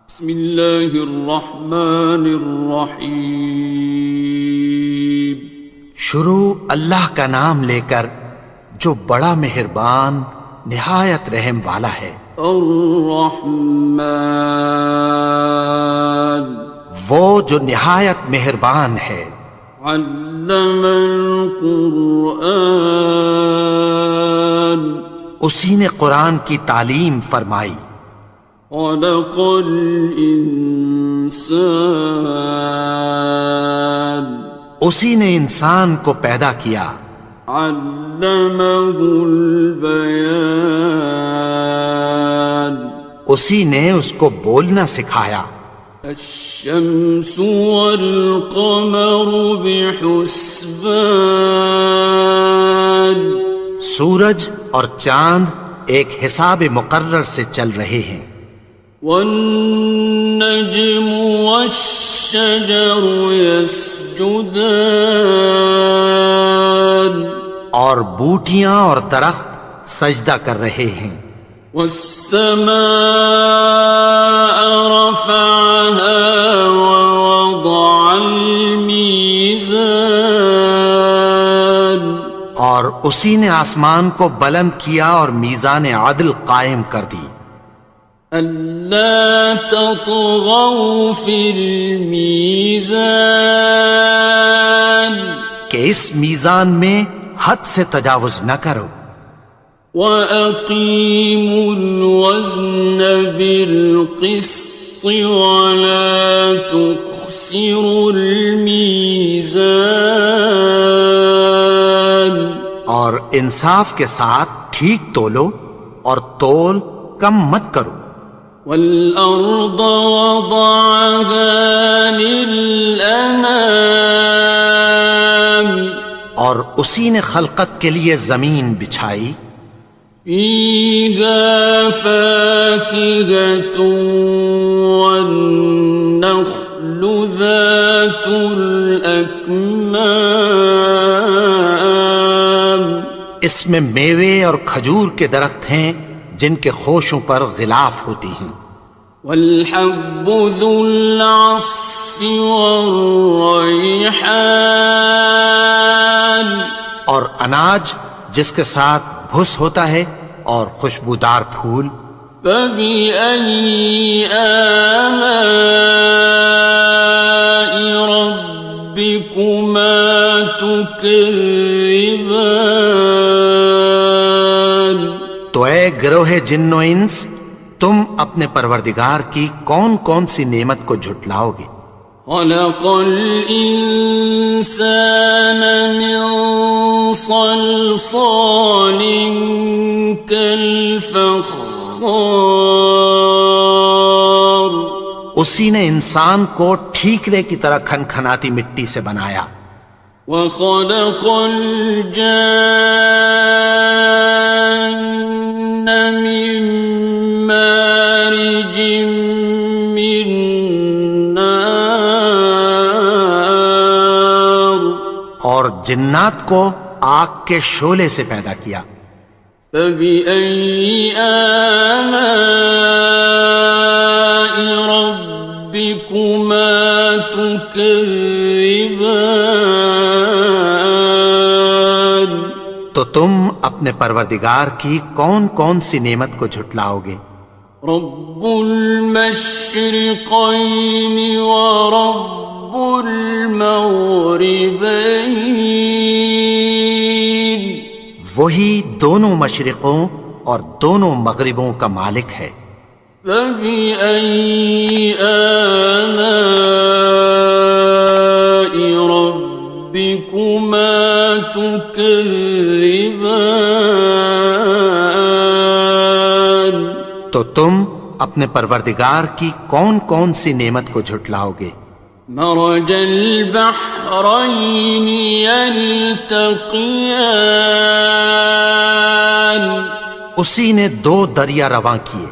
بسم اللہ الرحمن الرحیم۔ شروع اللہ کا نام لے کر جو بڑا مہربان نہایت رحم والا ہے۔ الرحمن، وہ جو نہایت مہربان ہے۔ علم القرآن، اسی نے قرآن کی تعلیم فرمائی۔ خلق الانسان، اسی نے انسان کو پیدا کیا۔ علمہ البیان، اسی نے اس کو بولنا سکھایا۔ الشمس والقمر بحسبان، سورج اور چاند ایک حساب مقرر سے چل رہے ہیں۔ والنجم والشجر يسجدان، اور بوٹیاں اور درخت سجدہ کر رہے ہیں۔ والسماء رفعها ووضع الميزان، اور اسی نے آسمان کو بلند کیا اور میزان عدل قائم کر دی۔ ألا تطغوا في الميزان، کہ اس میزان میں حد سے تجاوز نہ کرو۔ وَأَقِيمُوا الْوَزْنَ بِالْقِسْطِ وَلَا تُخْسِرُوا الْمِيزَانَ، اور انصاف کے ساتھ ٹھیک تولو اور تول کم مت کرو۔ وَالْأَرْضَ وَضَعَهَا لِلْأَنَامِ، اور اسی نے خلقت کے لیے زمین بچھائی۔ فِيهَا فَاكِهَةٌ وَالنَّخْلُ ذَاتُ الْأَكْمَامِ، اس میں میوے اور کھجور کے درخت ہیں جن کے خوشوں پر غلاف ہوتی ہیں۔ وَالْحَبُّ ذُو الْعَصْفِ وَالرَّيْحَانِ، اور اناج جس کے ساتھ بھس ہوتا ہے اور خوشبودار پھول۔ فَبِأَيِّ آلَاءِ رَبِّكُمَا تُكَذِّبَانِ، تو اے گروہ جن و انس، تم اپنے پروردگار کی کون کون سی نعمت کو جھٹلاؤ گے؟ خَلَقَ الْإِنسَانَ مِنْ صَلْصَالٍ كَالْفَخَّارِ، اسی نے انسان کو ٹھیکرے کی طرح کھنکھناتی مٹی سے بنایا۔ وَخَلَقَ الْجَانَّ مِن مَّارِجٍ مِّن نَّارٍ، اور جنات کو آگ کے شعلے سے پیدا کیا۔ فَبِأَيِّ آلَاءِ رَبِّكُمَا تُكَذِّبَانِ، تو تم اپنے پروردگار کی کون کون سی نعمت کو جھٹلاؤ گے؟ رب المشرقین ورب المغربین، وہی دونوں مشرقوں اور دونوں مغربوں کا مالک ہے۔ فَبِأَيِّ آلَاءِ رَبِّكُمَا تُكَذِّبَانِ، تو تم اپنے پروردگار کی کون کون سی نعمت کو جھٹلاؤ گے؟ مرج البحرین یلتقیان، اسی نے دو دریا رواں کیے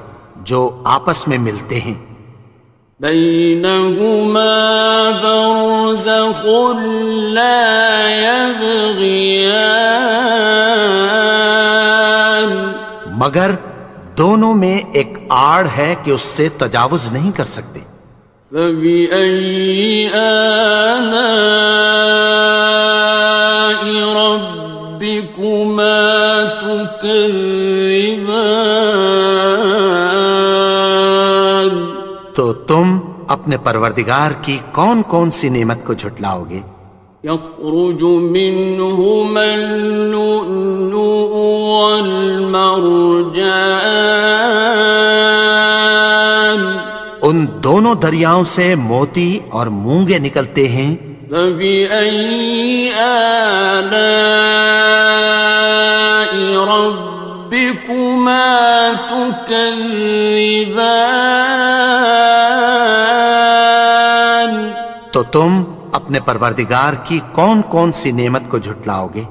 جو آپس میں ملتے ہیں۔ بینہما برزخ لا یبغیان، مگر دونوں میں ایک آڑ ہے کہ اس سے تجاوز نہیں کر سکتے۔ فبأي آلاء ربكما تكذبان؟ تو تم اپنے پروردگار کی کون کون سی نعمت کو جھٹلاؤ گے؟ يخرج منهما اللؤلؤ والمرجان، ان دونوں دریاؤں سے موتی اور مونگے نکلتے ہیں۔ فبأي آلاء ربكما تكذبان؟ تو تم اپنے پروردگار کی کون کون سی نعمت کو جھٹلاؤ گے؟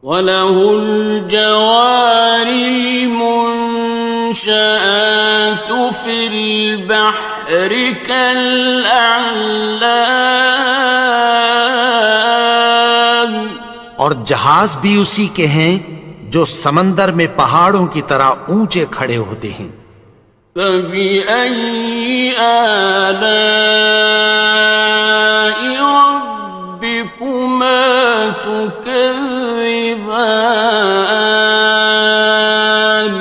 وَلَهُ الْجَوَارِ الْمُنشَآتُ فِي الْبَحْرِ كَالْأَعْلَامِ، اور جہاز بھی اسی کے ہیں جو سمندر میں پہاڑوں کی طرح اونچے کھڑے ہوتے ہیں۔ فَبِأَيِّ آلَاءِ رَبِّكُمَا تُكَذِّبَانِ؟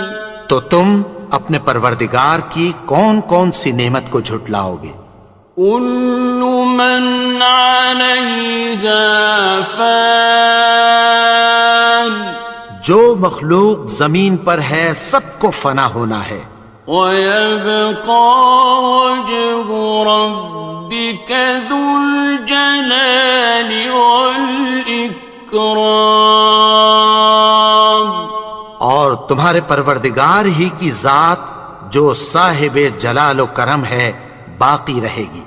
تو تم اپنے پروردگار کی کون کون سی نعمت کو جھٹلاؤ گے؟ كُلُّ مَنْ عَلَيْهَا فَانٍ، جو مخلوق زمین پر ہے سب کو فنا ہونا ہے۔ وَيَبْقَى وَجْهُ رَبِّكَ ذُو الْجَلَالِ وَالْإِكْرَامِ، اور تمہارے پروردگار ہی کی ذات جو صاحب جلال و کرم ہے باقی رہے گی۔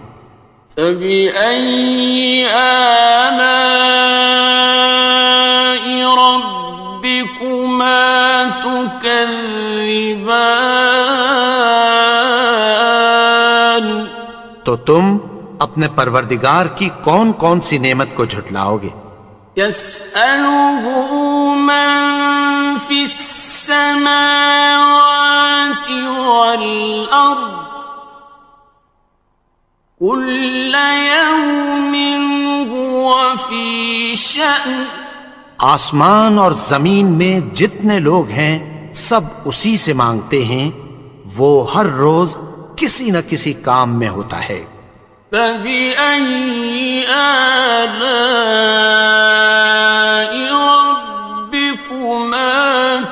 فَبِأَيِّ آلَاءِ رَبِّكُمَا تُكَذِّبَانِ؟ تو تم اپنے پروردگار کی کون کون سی نعمت کو جھٹلاؤ گے؟ يَسْأَلُهُ مَن فِي السَّمَاوَاتِ وَالْأَرْضِ كُلَّ يَوْمٍ هُوَ فِي شَأْنٍ، آسمان اور زمین میں جتنے لوگ ہیں سب اسی سے مانگتے ہیں، وہ ہر روز کسی نہ کسی کام میں ہوتا ہے۔ فَبِأَيِّ آلَاءِ رَبِّكُمَا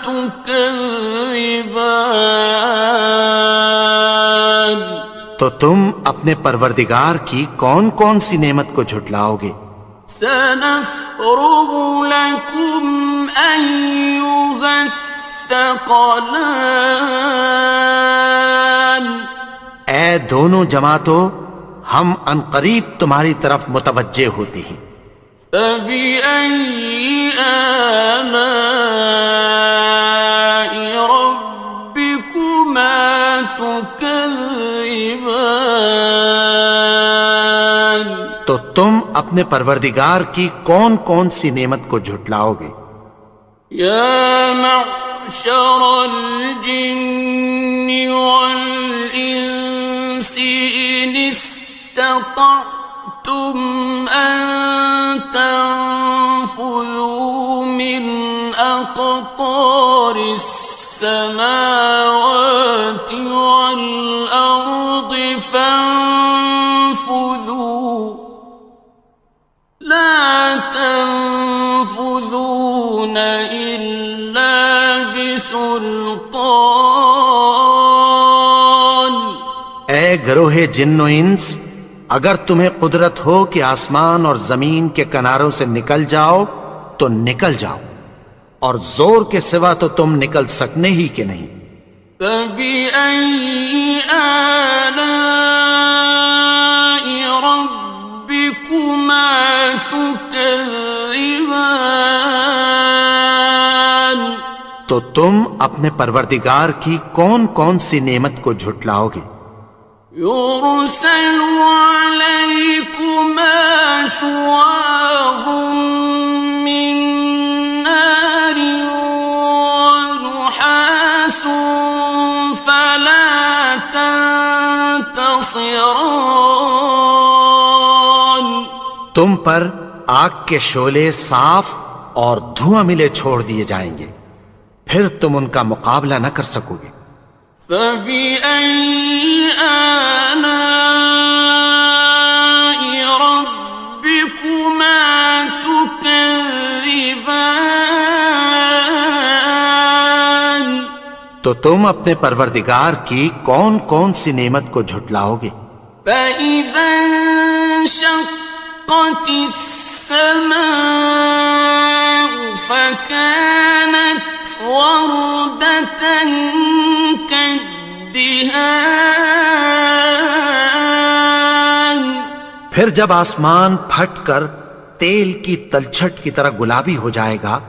تُكَذِّبَانِ؟ تو تم اپنے پروردگار کی کون کون سی نعمت کو جھٹلاؤ گے؟ سَنَفْرُغُ لَكُمْ أَيُّهَ الثَّقَلَانِ، اے دونوں جماعتوں، ہم عنقریب تمہاری طرف متوجہ ہوتے ہیں۔ فَبِأَيِّ آلَاءِ رَبِّكُمَا تُكَذِّبَانِ؟ تو تم اپنے پروردگار کی کون کون سی نعمت کو جھٹلاؤ گے؟ يَا مَعْشَرَ الْجِنِّ وَالْإِنسِ إِنِ اسْتَطَعْتُمْ أَن تَنفُذُوا مِنْ أَقْطَارِ السَّمَاوَاتِ وَالْأَرْضِ فَانفُذُوا، لَا تَنفُذُونَ إِلَّا بِسُلْطَانٍ۔ اے گروہ جن و انس، اگر تمہیں قدرت ہو کہ آسمان اور زمین کے کناروں سے نکل جاؤ تو نکل جاؤ، اور زور کے سوا تو تم نکل سکنے ہی کہ نہیں۔ فَبِأَيِّ آلَاءِ رَبِّكُمَا تُكَذِّبَانِ؟ تو تم اپنے پروردگار کی کون کون سی نعمت کو جھٹلاؤ گے؟ يُرْسَلُ عَلَيْكُمَا شُوَاظٌ مِّن نَّارٍ وَنُحَاسٌ تنتصران. تم پر آگ کے شعلے صاف اور دھواں ملے چھوڑ دیے جائیں گے، پھر تم ان کا مقابلہ نہ کر سکو گے۔ فبأي آلاء ربكما تكذبان. تو تم اپنے پروردگار کی کون کون سی نعمت کو جھٹلاؤ گے؟ فإذا انشقت السماء فكانت وردة كالدهان. پھر جب آسمان پھٹ کر تیل کی تلچھٹ کی طرح گلابی ہو جائے گا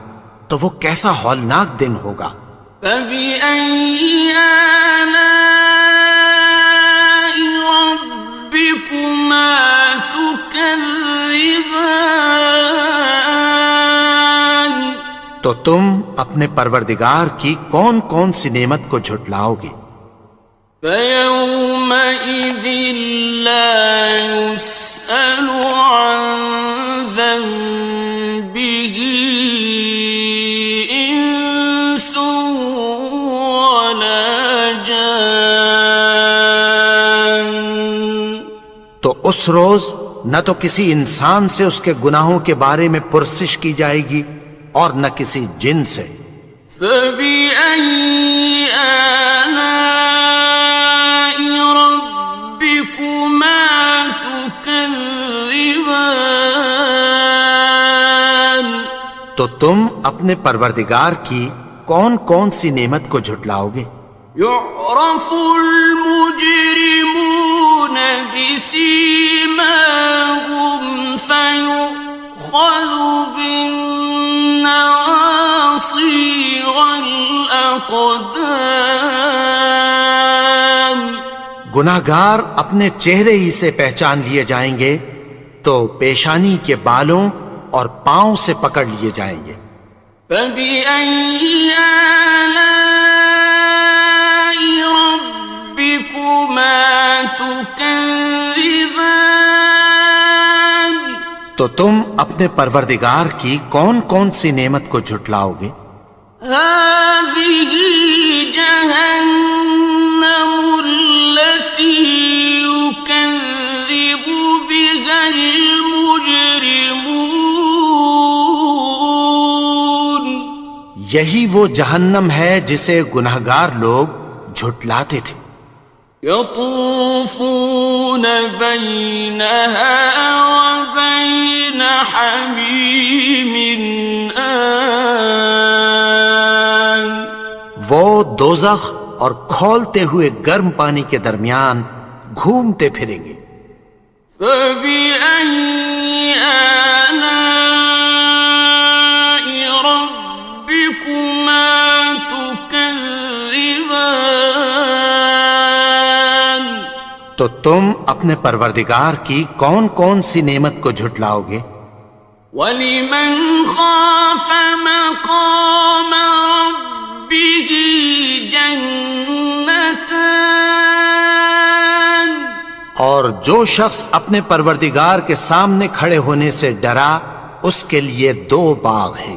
تو وہ کیسا ہولناک دن ہوگا۔ فبأي آلاء ربكما تكذبان. تو تم اپنے پروردگار کی کون کون سی نعمت کو جھٹلاؤ گے؟ فيومئذ لا يسأل عن ذنبه إنس ولا جان. تو اس روز نہ تو کسی انسان سے اس کے گناہوں کے بارے میں پرسش کی جائے گی اور نہ کسی جن سے۔ فبأي آلاء ربكما تكذبان. تو تم اپنے پروردگار کی کون کون سی نعمت کو جھٹلاؤ گے؟ يعرف المجرمون بسيماهم فيؤخذ بالنواصي والأقدام. گناہگار اپنے چہرے ہی سے پہچان لیے جائیں گے تو پیشانی کے بالوں اور پاؤں سے پکڑ لیے جائیں گے۔ فبأي آلاء ربكما تكذبان. تو تم اپنے پروردگار کی کون کون سی نعمت کو جھٹلاؤ گے؟ هذه جهنم التي يكذب بها المجرمون. یہی وہ جہنم ہے جسے گناہگار لوگ جھٹلاتے تھے۔ يطوفون بينها وبين حميم آن. وہ دوزخ اور کھولتے ہوئے گرم پانی کے درمیان گھومتے پھریں گے۔ فبأي آلاء ربكما تكذبان. تو تم اپنے پروردگار کی کون کون سی نعمت کو جھٹلاؤ گے؟ وَلِمَنْ خَافَ مَقَامَ رَبِّهِ جَنَّتَانِ. اور جو شخص اپنے پروردگار کے سامنے کھڑے ہونے سے ڈرا اس کے لیے دو باغ ہیں۔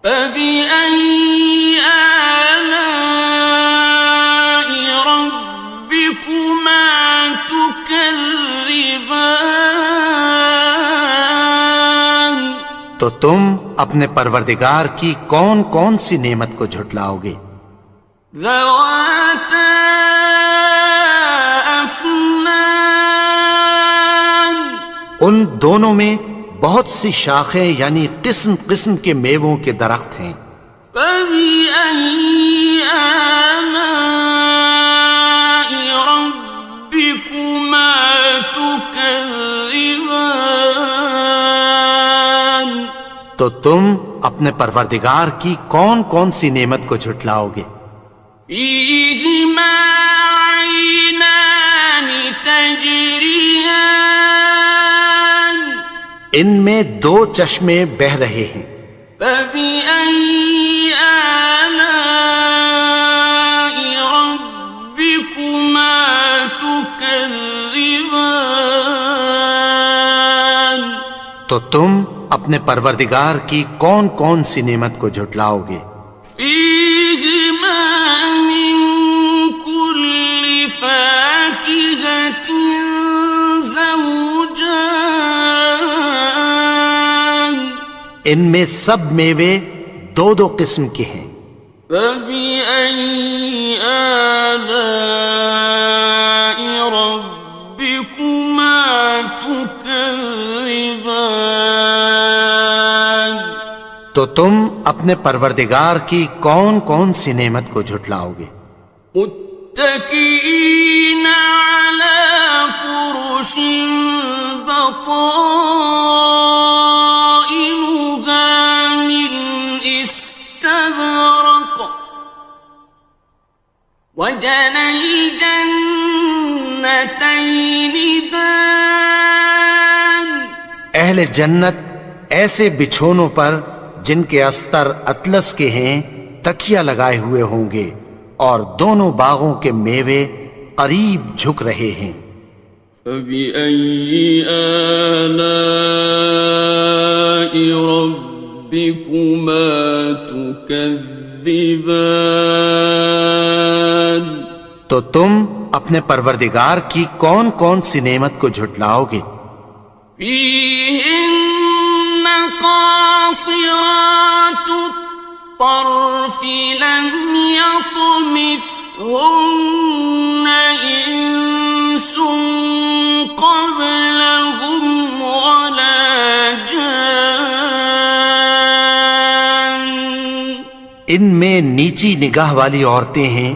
فَبِأَيِّ آلَاءِ رَبِّكُمَا تُكَذِّبَانِ. تو تم اپنے پروردگار کی کون کون سی نعمت کو جھٹلاؤ گے؟ ذَوَاتَا أَفْنَانٍ. ان دونوں میں بہت سی شاخیں یعنی قسم قسم کے میووں کے درخت ہیں۔ فَبِأَيِّ آلَاءِ رَبِّكُمَا تُكَذِّبَانِ. تو تم اپنے پروردگار کی کون کون سی نعمت کو جھٹلاؤ گے؟ فِيهِمَا عَيْنَانِ تَجْرِيَانِ. ان میں دو چشمے بہہ رہے ہیں۔ فَبِأَيِّ آلَاءِ رَبِّكُمَا تُكَذِّبَانِ. تكذبان تو تم اپنے پروردگار کی کون کون سی نعمت کو جھٹلاؤ گے؟ فيهما من كل فاكهة زوجان ان میں سب میوے دو دو قسم کے ہیں۔ فبأي آلاء ربكما تكذبان تو تم اپنے پروردگار کی کون کون سی نعمت کو جھٹلاؤ گے؟ متكئين على فرش بطائنها من استبرق وجنى الجنتين دان اہل جنت ایسے بچھونوں پر جن کے استر اطلس کے ہیں تکیہ لگائے ہوئے ہوں گے اور دونوں باغوں کے میوے قریب جھک رہے ہیں۔ فبأي آلاء ربكما تكذبان تو تم اپنے پروردگار کی کون کون سی نعمت کو جھٹلاؤ گے؟ فيهن قاصرات الطرف لم يطمثهن إنس قبلهم ولا جان ان میں نیچی نگاہ والی عورتیں ہیں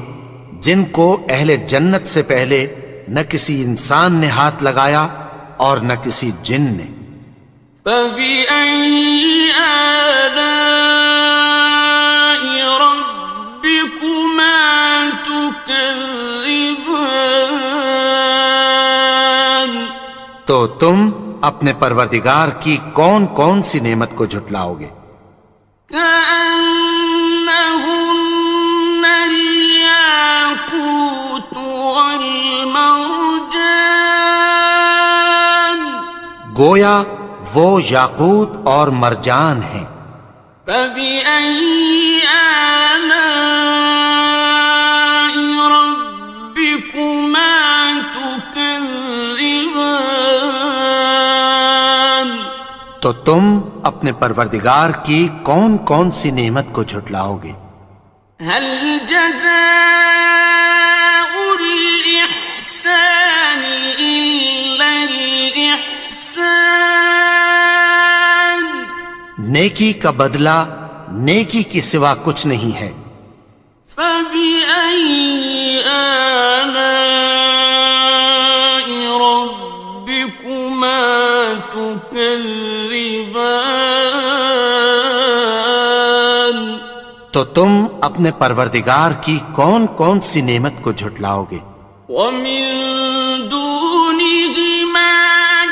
جن کو اہل جنت سے پہلے نہ کسی انسان نے ہاتھ لگایا اور نہ کسی جن نے۔ فبأي آلاء ربكما تكذبان تو تم اپنے پروردگار کی کون کون سی نعمت کو جھٹلاؤ گے؟ كأنهن الياقوت والمرجان گویا وہ یاقوت اور مرجان ہیں۔ فبأي آلاء ربكما تكذبان تو تم اپنے پروردگار کی کون کون سی نعمت کو جھٹلاؤ گے؟ هل جزاء الإحسان إلا الإحسان نیکی کا بدلہ نیکی کی سوا کچھ نہیں ہے۔ فبأي آلاء ربكما تكذبان تو تم اپنے پروردگار کی کون کون سی نعمت کو جھٹلاؤ گے؟ ومن دونهما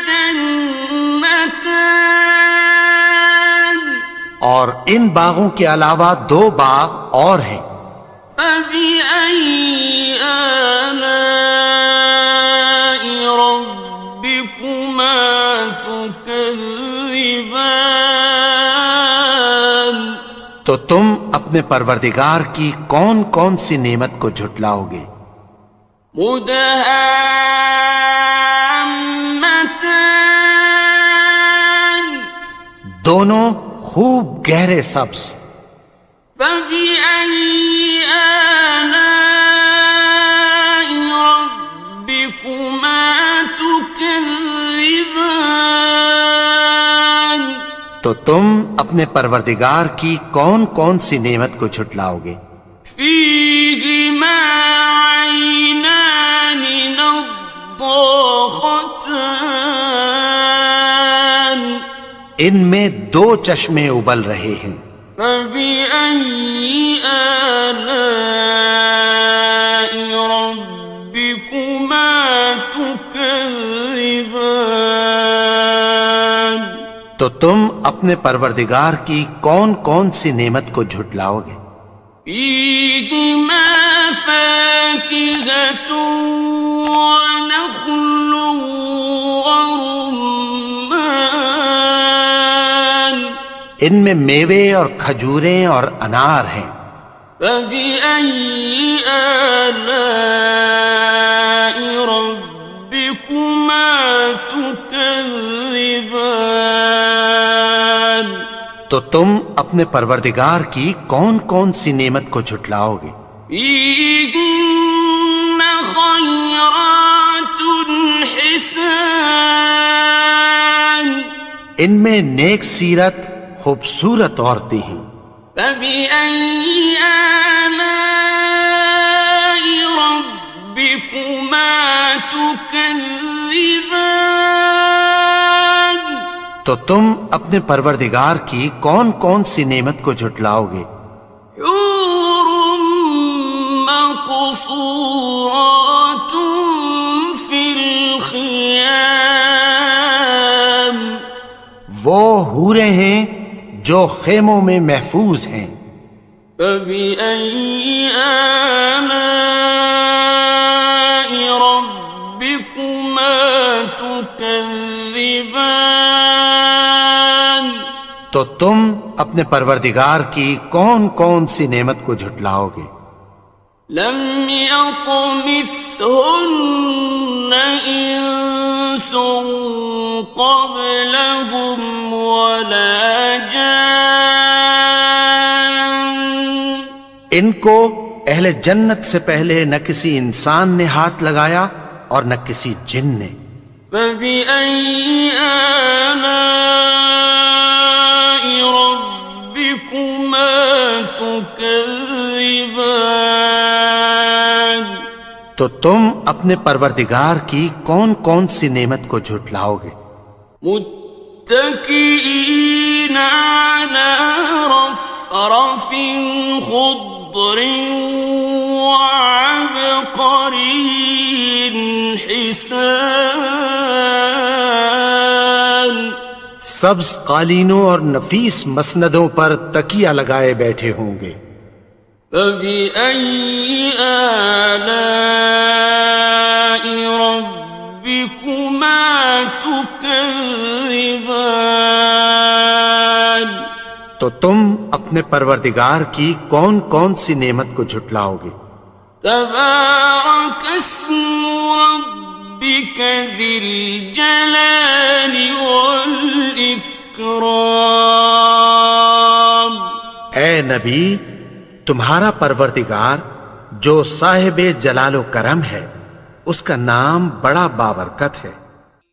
جنتان اور ان باغوں کے علاوہ دو باغ اور ہیں۔ فبأي آلاء ربكما تكذبان تو تم اپنے پروردگار کی کون کون سی نعمت کو جھٹلاؤ گے؟ مدهامتان دونوں خوب گہرے سبز۔ فبأي آلاء ربكما تكذبان تو تم اپنے پروردگار کی کون کون سی نعمت کو جھٹلاؤ گے؟ فيهما عينان نضاختان ان میں دو چشمے ابل رہے ہیں۔ فبأي آلاء ربكما تكذبان تو تم اپنے پروردگار کی کون کون سی نعمت کو جھٹلاؤ گے؟ فيهما فاكهة ونخل ورمان ان میں میوے اور کھجوریں اور انار ہیں. فبأي آلاء ربكما تكذبان تو تم اپنے پروردگار کی کون کون سی نعمت کو جھٹلاؤ گے؟ فيهن خيرات حسان ان میں نیک سیرت خوبصورت عورتیں ہیں. فبأي آلاء ربكما تكذبان تو تم اپنے پروردگار کی کون کون سی نعمت کو جھٹلاؤ گے؟ حور مقصورات في الخيام وہ حوریں ہیں جو خیموں میں محفوظ ہیں. فبأي آلاء ربكما تكذبان تو تم اپنے پروردگار کی کون کون سی نعمت کو جھٹلاؤ گے؟ لم يطمثهن إنس قبلهم ولا جان ان کو اہل جنت سے پہلے نہ کسی انسان نے ہاتھ لگایا اور نہ کسی جن نے. فبأي آلاء ربكما تكذبان تو تم اپنے پروردگار کی کون کون سی نعمت کو جھٹلاؤ گے؟ متكئين على رفرف خضر وعبقري حسان سبز قالینوں اور نفیس مسندوں پر تکیہ لگائے بیٹھے ہوں گے. فبأي آلاء ربكما تكذبان تو تم اپنے پروردگار کی کون کون سی نعمت کو جھٹلاؤ گے؟ تبارك اسم ربك ذي الجلال والإكرام اے نبی، تمہارا پروردگار جو صاحب جلال و کرم ہے، اس کا نام بڑا بابرکت ہے.